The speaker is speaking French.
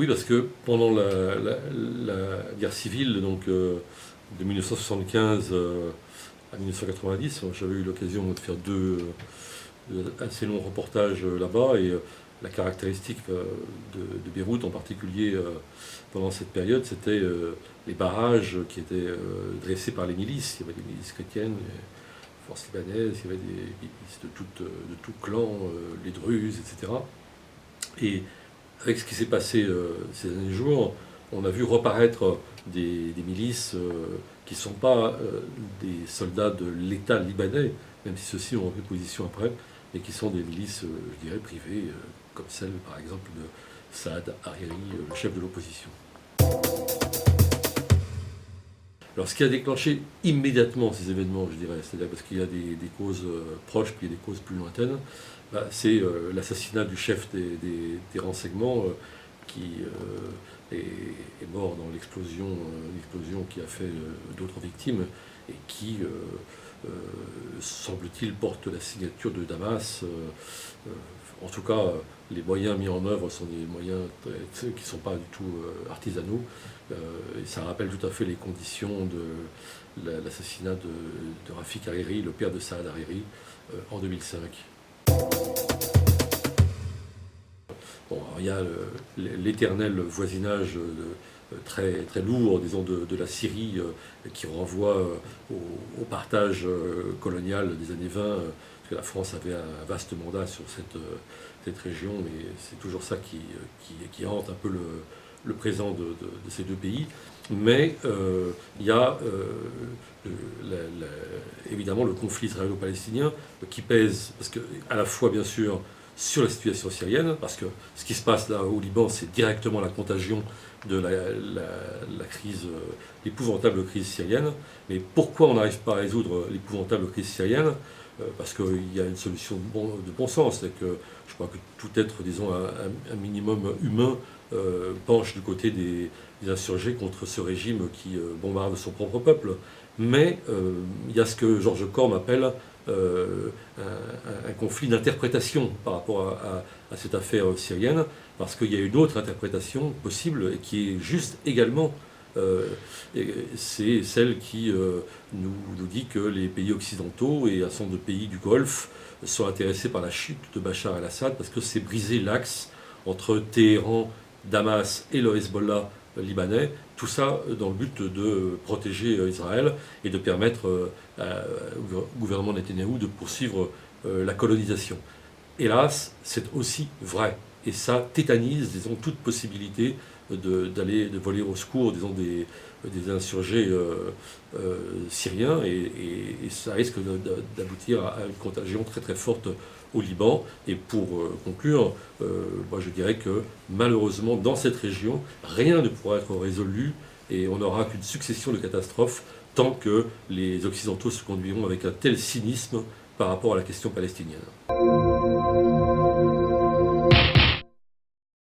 Oui, parce que pendant la guerre civile, donc de 1975 à 1990, j'avais eu l'occasion de faire deux assez longs reportages là-bas, et la caractéristique de Beyrouth en particulier pendant cette période, c'était les barrages qui étaient dressés par les milices. Il y avait des milices chrétiennes, les forces libanaises, il y avait des milices de tout clan, les Druzes, etc. Et avec ce qui s'est passé ces derniers jours, on a vu reparaître des milices qui ne sont pas des soldats de l'État libanais, même si ceux-ci ont pris position après, mais qui sont des milices, je dirais, privées, comme celle, par exemple, de Saad Hariri, le chef de l'opposition. Alors, ce qui a déclenché immédiatement ces événements, je dirais, c'est-à-dire parce qu'il y a des causes proches, puis il y a des causes plus lointaines, c'est l'assassinat du chef des renseignements qui est mort dans l'explosion qui a fait d'autres victimes et qui, semble-t-il, porte la signature de Damas. En tout cas, les moyens mis en œuvre sont des moyens qui ne sont pas du tout artisanaux. Et ça rappelle tout à fait les conditions de l'assassinat de Rafik Hariri, le père de Saad Hariri, en 2005. Bon, il y a l'éternel voisinage très, très lourd, disons, de la Syrie, qui renvoie au partage colonial des années 20, parce que la France avait un vaste mandat sur cette région, et c'est toujours ça qui hante un peu le présent de ces deux pays. Mais il y a évidemment le conflit israélo-palestinien qui pèse, parce que à la fois, bien sûr, sur la situation syrienne, parce que ce qui se passe là au Liban, c'est directement la contagion de la crise, l'épouvantable crise syrienne. Mais pourquoi on n'arrive pas à résoudre l'épouvantable crise syrienne? Parce qu'il y a une solution de bon sens. C'est que je crois que tout être, disons, un minimum humain, penche du côté des insurgés contre ce régime qui bombarde son propre peuple. Mais il y a ce que Georges Corm appelle un conflit d'interprétation par rapport à cette affaire syrienne, parce qu'il y a une autre interprétation possible et qui est juste également, c'est celle qui nous dit que les pays occidentaux et un certain nombre de pays du Golfe sont intéressés par la chute de Bachar el-Assad, parce que c'est briser l'axe entre Téhéran, Damas et le Hezbollah libanais, tout ça dans le but de protéger Israël et de permettre au gouvernement Netanyahou de poursuivre la colonisation. Hélas, c'est aussi vrai, et ça tétanise, disons, toute possibilité de voler au secours, disons, des insurgés syriens, et ça risque d'aboutir à une contagion très très forte au Liban. Et pour conclure, moi je dirais que malheureusement dans cette région, rien ne pourra être résolu, et on n'aura qu'une succession de catastrophes tant que les Occidentaux se conduiront avec un tel cynisme par rapport à la question palestinienne.